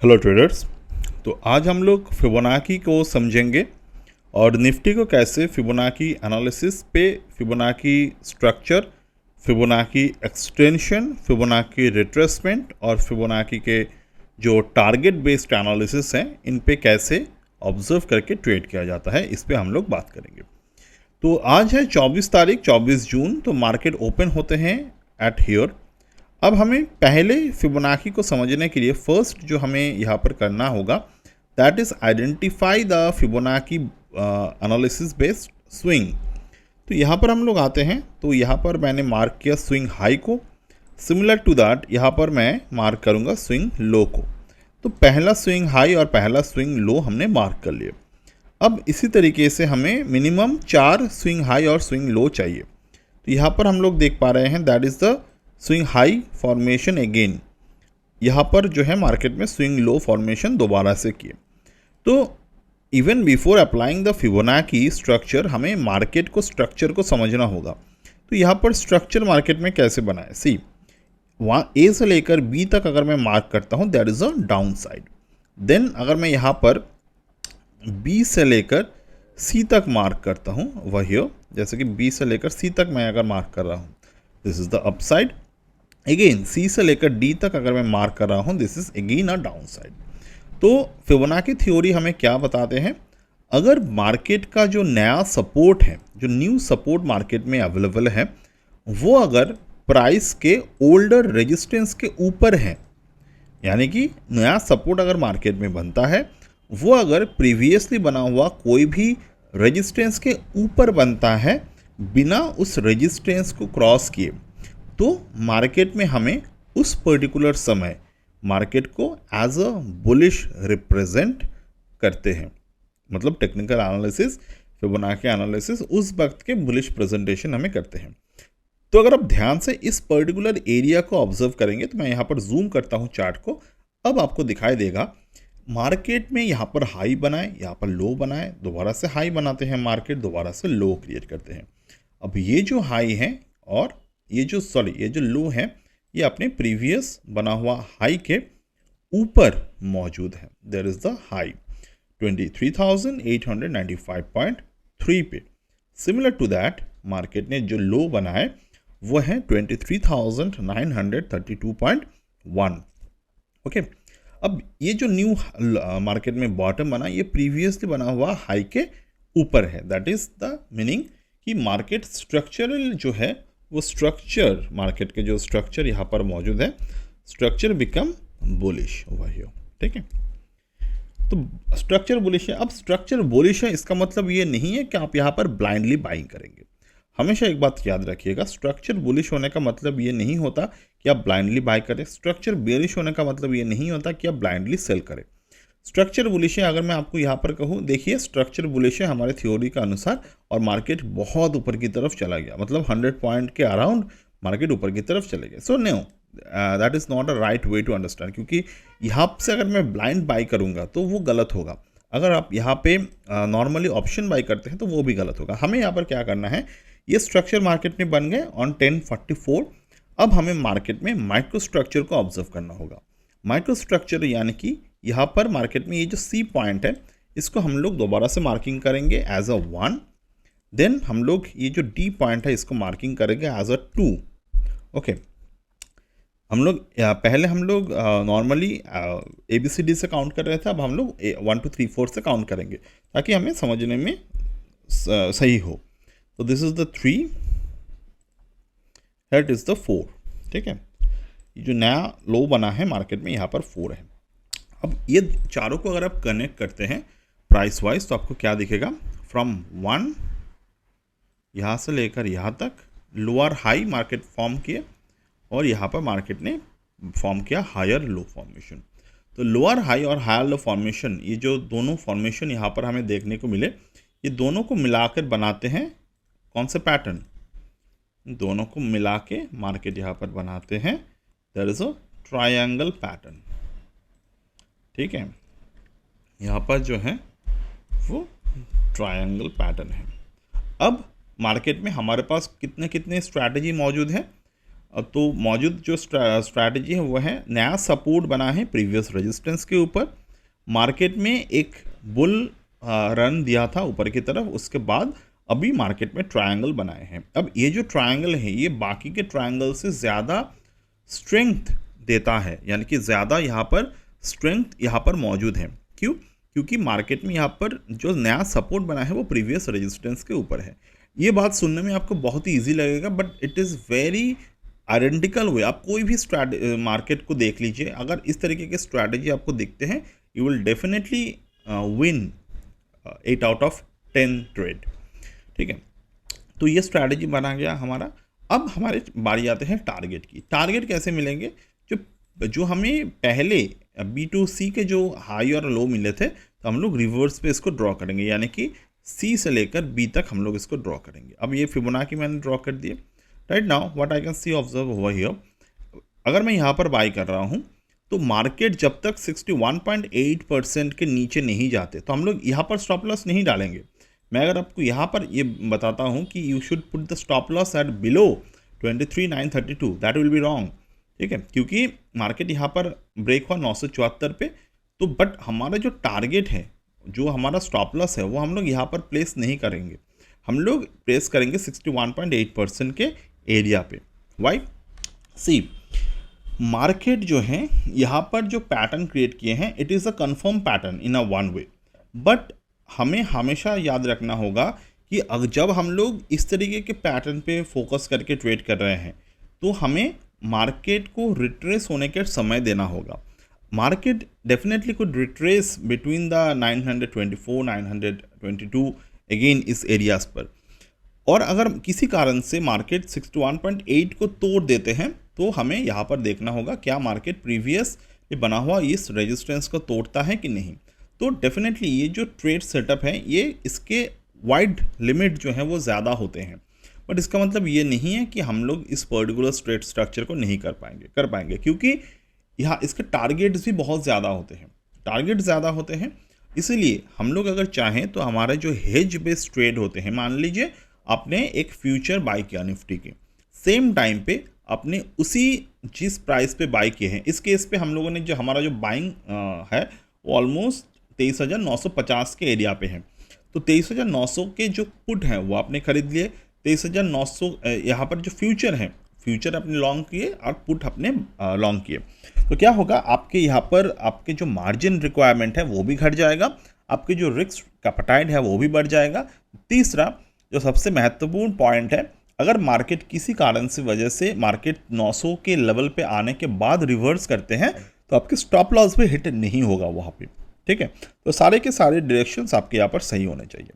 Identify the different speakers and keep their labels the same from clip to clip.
Speaker 1: Hello traders. तो आज हम लोग फिबोनाची को समझेंगे और निफ्टी को कैसे फिबोनाची एनालिसिस पे Fibonacci structure, Fibonacci extension, Fibonacci retracement और फिबोनाची के जो टारगेट बेस्ड एनालिसिस हैं इन पे कैसे ऑब्जर्व करके ट्रेड किया जाता है, इस पे हम लोग बात करेंगे। तो आज है 24 तारीख 24 जून। तो मार्केट ओपन होते हैं एट हियर। अब हमें पहले फिबोनाची को समझने के लिए फर्स्ट जो हमें यहाँ पर करना होगा that is identify the Fibonacci analysis based swing. तो यहाँ पर हम लोग आते हैं, तो यहाँ पर मैंने मार्क किया स्विंग हाई को। सिमिलर टू दैट यहाँ पर मैं मार्क करूँगा स्विंग लो को। तो पहला स्विंग हाई और पहला स्विंग लो हमने मार्क कर लिया। अब इसी तरीके से हमें मिनिमम 4 स्विंग हाई और स्विंग लो चाहिए। तो यहाँ पर हम लोग देख पा रहे हैं that is the swing high formation again. यहाँ पर जो है मार्केट में स्विंग लो फॉर्मेशन दोबारा से किए। तो even before applying the Fibonacci structure हमें मार्केट को स्ट्रक्चर को समझना होगा। तो यहाँ पर स्ट्रक्चर मार्केट में कैसे बनाए, सी वहाँ ए से लेकर बी तक अगर मैं मार्क करता हूँ that is a downside. Then अगर मैं यहाँ पर बी से लेकर सी तक मार्क करता हूँ, वही जैसे कि बी से लेकर सी तक मैं अगर मार्क कर रहा हूँ this is the upside. Again C से लेकर डी तक अगर मैं मार्क कर रहा हूँ this is again a down side. तो फिबोनाची थ्योरी हमें क्या बताते हैं, अगर मार्केट का जो नया सपोर्ट है, जो न्यू सपोर्ट मार्केट में अवेलेबल है, वो अगर प्राइस के ओल्डर रेजिस्टेंस के ऊपर है, यानी कि नया सपोर्ट अगर मार्केट में बनता है वो अगर प्रीवियसली बना हुआ कोई भी रेजिस्टेंस के ऊपर बनता है बिना उस रेजिस्टेंस को क्रॉस किए, तो मार्केट में हमें उस पर्टिकुलर समय मार्केट को एज अ बुलिश रिप्रेजेंट करते हैं। मतलब टेक्निकल एनालिसिस, फिबोनाची एनालिसिस उस वक्त के बुलिश प्रेजेंटेशन हमें करते हैं। तो अगर आप ध्यान से इस पर्टिकुलर एरिया को ऑब्जर्व करेंगे, तो मैं यहाँ पर जूम करता हूँ चार्ट को, अब आपको दिखाई देगा मार्केट में यहाँ पर हाई बनाए, यहाँ पर लो बनाए, दोबारा से हाई बनाते हैं मार्केट, दोबारा से लो क्रिएट करते हैं। अब ये जो हाई है और ये जो लो है, ये अपने प्रीवियस बना हुआ हाई के ऊपर मौजूद है। देयर इज द हाई 23,895.3 पे। सिमिलर टू दैट मार्केट ने जो लो बनाए वो है 23,932.1। ओके, अब ये जो न्यू मार्केट में बॉटम बना, ये प्रीवियसली बना हुआ हाई के ऊपर है। दैट इज द मीनिंग कि मार्केट स्ट्रक्चरल जो है वो स्ट्रक्चर, मार्केट के जो स्ट्रक्चर यहाँ पर मौजूद है, structure become bullish over here. ठीक है, तो स्ट्रक्चर बुलिश है। अब स्ट्रक्चर बुलिश है इसका मतलब ये नहीं है कि आप यहाँ पर ब्लाइंडली बाइंग करेंगे। हमेशा एक बात याद रखिएगा, स्ट्रक्चर बुलिश होने का मतलब ये नहीं होता कि आप ब्लाइंडली बाय करें। स्ट्रक्चर बेरिश होने का मतलब ये नहीं होता कि आप ब्लाइंडली सेल करें। स्ट्रक्चर बुलिश है अगर मैं आपको यहाँ पर कहूँ, देखिए स्ट्रक्चर बुलिश है हमारे थ्योरी के अनुसार और मार्केट बहुत ऊपर की तरफ चला गया, मतलब 100 पॉइंट के अराउंड मार्केट ऊपर की तरफ चले गए। So no, that is not a right way to understand, क्योंकि यहाँ से अगर मैं ब्लाइंड बाई करूँगा तो वो गलत होगा। अगर आप यहाँ पे नॉर्मली ऑप्शन बाई करते हैं तो वो भी गलत होगा। हमें यहाँ पर क्या करना है, ये स्ट्रक्चर मार्केट में बन गए ऑन 1044। अब हमें मार्केट में माइक्रो स्ट्रक्चर को ऑब्जर्व करना होगा। माइक्रो स्ट्रक्चर यानी कि यहाँ पर मार्केट में ये जो सी पॉइंट है इसको हम लोग दोबारा से मार्किंग करेंगे एज अ 1। देन हम लोग ये जो डी पॉइंट है इसको मार्किंग करेंगे एज अ 2। ओके, हम लोग पहले हम लोग नॉर्मली ABCD से काउंट कर रहे थे, अब हम लोग 1 2 3 4 से काउंट करेंगे ताकि हमें समझने में सही हो। तो this is the 3, hate is the 4। ठीक है, ये जो नया लो बना है मार्केट में यहाँ पर 4 है। अब ये चारों को अगर आप कनेक्ट करते हैं प्राइस वाइज तो आपको क्या दिखेगा, फ्रॉम 1 यहाँ से लेकर यहाँ तक लोअर हाई मार्केट फॉर्म किए और यहाँ पर मार्केट ने फॉर्म किया हायर लो फॉर्मेशन। तो लोअर हाई और हायर लो फॉर्मेशन, ये जो दोनों फॉर्मेशन यहाँ पर हमें देखने को मिले, ये दोनों को मिलाकर बनाते हैं कौन से पैटर्न, दोनों को मिला के मार्केट यहाँ पर बनाते हैं there is a triangle pattern. ठीक है, यहाँ पर जो है वो ट्रायंगल पैटर्न है। अब मार्केट में हमारे पास कितने कितने स्ट्रैटेजी मौजूद है, तो मौजूद जो स्ट्रैटेजी है वो है नया सपोर्ट बना है प्रीवियस रेजिस्टेंस के ऊपर, मार्केट में एक बुल रन दिया था ऊपर की तरफ, उसके बाद अभी मार्केट में ट्रायंगल बनाए हैं। अब ये जो ट्रायंगल है ये बाकी के ट्रायंगल से ज़्यादा स्ट्रेंथ देता है, यानी कि ज़्यादा यहाँ पर स्ट्रेंथ यहाँ पर मौजूद है। क्यों? क्योंकि मार्केट में यहाँ पर जो नया सपोर्ट बना है वो प्रीवियस रेजिस्टेंस के ऊपर है। ये बात सुनने में आपको बहुत ही ईजी लगेगा, but it is very identical way. आप कोई भी मार्केट को देख लीजिए, अगर इस तरीके के स्ट्रैटेजी आपको दिखते हैं, you will definitely win 8 out of 10 trade. ठीक है, तो ये स्ट्रैटेजी बना गया हमारा। अब हमारे बारी आते हैं टारगेट की। टारगेट कैसे मिलेंगे? जो हमें पहले B2C के जो हाई और लो मिले थे, तो हम लोग रिवर्स पे इसको ड्रॉ करेंगे, यानी कि C से लेकर B तक हम लोग इसको ड्रॉ करेंगे। अब ये फिबोनाची मैंने ड्रॉ कर दिए। Right now what I can see observe over here, अगर मैं यहाँ पर बाई कर रहा हूँ तो मार्केट जब तक 61.8% के नीचे नहीं जाते तो हम लोग यहाँ पर स्टॉप लॉस नहीं डालेंगे। मैं अगर आपको यहाँ पर ये बताता हूँ कि you should put the stop loss at below 23,932, that will be wrong. ठीक है, क्योंकि मार्केट यहाँ पर ब्रेक हुआ 974 पे, तो बट हमारा जो टारगेट है, जो हमारा स्टॉप लॉस है, वो हम लोग यहाँ पर प्लेस नहीं करेंगे, हम लोग प्लेस करेंगे 61.8% के एरिया पे। वाई? सी, मार्केट जो है यहाँ पर जो पैटर्न क्रिएट किए हैं, it is a confirm pattern in a one way, but हमें हमेशा याद रखना होगा कि जब हम लोग इस तरीके के पैटर्न पे फोकस करके ट्रेड कर रहे हैं तो हमें मार्केट को रिट्रेस होने के समय देना होगा। Market definitely could retrace between the 924 922 again इस एरियाज पर, और अगर किसी कारण से मार्केट 61.8 को तोड़ देते हैं तो हमें यहाँ पर देखना होगा क्या मार्केट प्रीवियस बना हुआ इस रेजिस्टेंस को तोड़ता है कि नहीं। तो डेफिनेटली ये जो ट्रेड सेटअप है, ये इसके वाइड लिमिट जो है वो ज़्यादा होते हैं, बट इसका मतलब ये नहीं है कि हम लोग इस पर्टिकुलर ट्रेड स्ट्रक्चर को नहीं कर पाएंगे, क्योंकि यहाँ इसके टारगेट्स भी बहुत ज़्यादा होते हैं। इसीलिए हम लोग अगर चाहें तो हमारे जो हेज बेस्ड ट्रेड होते हैं, मान लीजिए आपने एक फ्यूचर बाई किया निफ्टी के, सेम टाइम पे आपने उसी जिस प्राइस पे बाई किए हैं, इस केस पे हम लोगों ने जो हमारा जो बाइंग है वो ऑलमोस्ट 23,950 के एरिया पे है, तो 23,900 के जो पुट हैं वो आपने खरीद लिए, 23,900 यहाँ पर जो फ्यूचर अपने लॉन्ग किए और पुट अपने लॉन्ग किए, तो क्या होगा, आपके यहाँ पर आपके जो मार्जिन रिक्वायरमेंट है वो भी घट जाएगा, आपके जो रिस्क कैपिटाइट है वो भी बढ़ जाएगा। तीसरा जो सबसे महत्वपूर्ण पॉइंट है, अगर मार्केट किसी कारण से वजह से मार्केट 900 के लेवल पे आने के बाद रिवर्स करते हैं तो आपके स्टॉप लॉस भी हिट नहीं होगा वहाँ पे। ठीक है, तो सारे के सारे डायरेक्शंस आपके यहाँ पर सही होने चाहिए।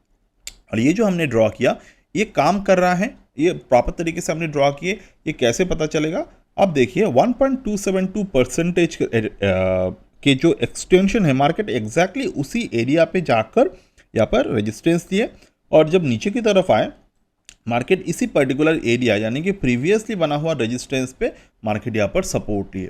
Speaker 1: और ये जो हमने ड्रॉ किया ये काम कर रहा है, ये प्रॉपर तरीके से हमने ड्रॉ किए, ये कैसे पता चलेगा? अब देखिए 1.272% के जो एक्सटेंशन है, मार्केट एग्जैक्टली उसी एरिया पे जाकर यहाँ पर रेजिस्टेंस दिए, और जब नीचे की तरफ आए मार्केट इसी पर्टिकुलर एरिया यानी कि प्रीवियसली बना हुआ रेजिस्टेंस पे मार्केट यहाँ पर सपोर्ट लिए,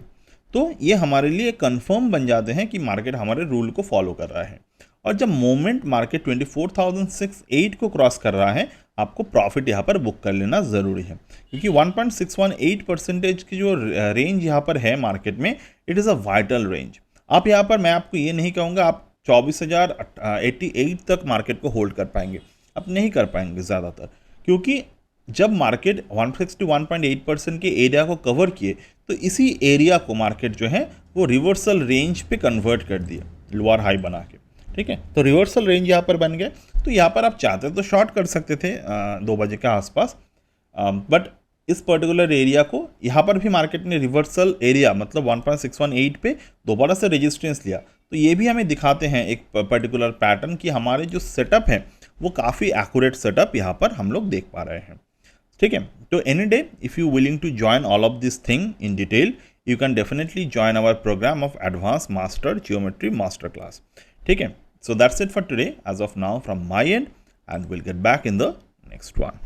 Speaker 1: तो ये हमारे लिए कंफर्म बन जाते हैं कि मार्केट हमारे रूल को फॉलो कर रहा है। और जब मोमेंट मार्केट 24,068 को क्रॉस कर रहा है, आपको प्रॉफिट यहाँ पर बुक कर लेना ज़रूरी है, क्योंकि 1.618% की जो रेंज यहाँ पर है मार्केट में, it is a vital range. आप यहाँ पर, मैं आपको ये नहीं कहूँगा आप 24,088 तक मार्केट को होल्ड कर पाएंगे, आप नहीं कर पाएंगे ज़्यादातर, क्योंकि जब मार्केट 161.8% के एरिया को कवर किए तो इसी एरिया को मार्केट जो है वो रिवर्सल रेंज पे कन्वर्ट कर दिया लोअर हाई बना के। ठीक है, तो रिवर्सल रेंज यहाँ पर बन गया, तो यहाँ पर आप चाहते तो शॉर्ट कर सकते थे 2 बजे के आसपास, बट इस पर्टिकुलर एरिया को यहाँ पर भी मार्केट ने रिवर्सल एरिया मतलब 1.618 पे दोबारा से रेजिस्टेंस लिया, तो ये भी हमें दिखाते हैं एक पर्टिकुलर पैटर्न कि हमारे जो सेटअप है वो काफ़ी एक्यूरेट सेटअप यहाँ पर हम लोग देख पा रहे हैं। ठीक है, तो any day if you willing to join all of this thing in detail, you can definitely join our program of Advanced Master Geometry Masterclass. ठीक है, so that's it for today as of now from my end, and we'll get back in the next one.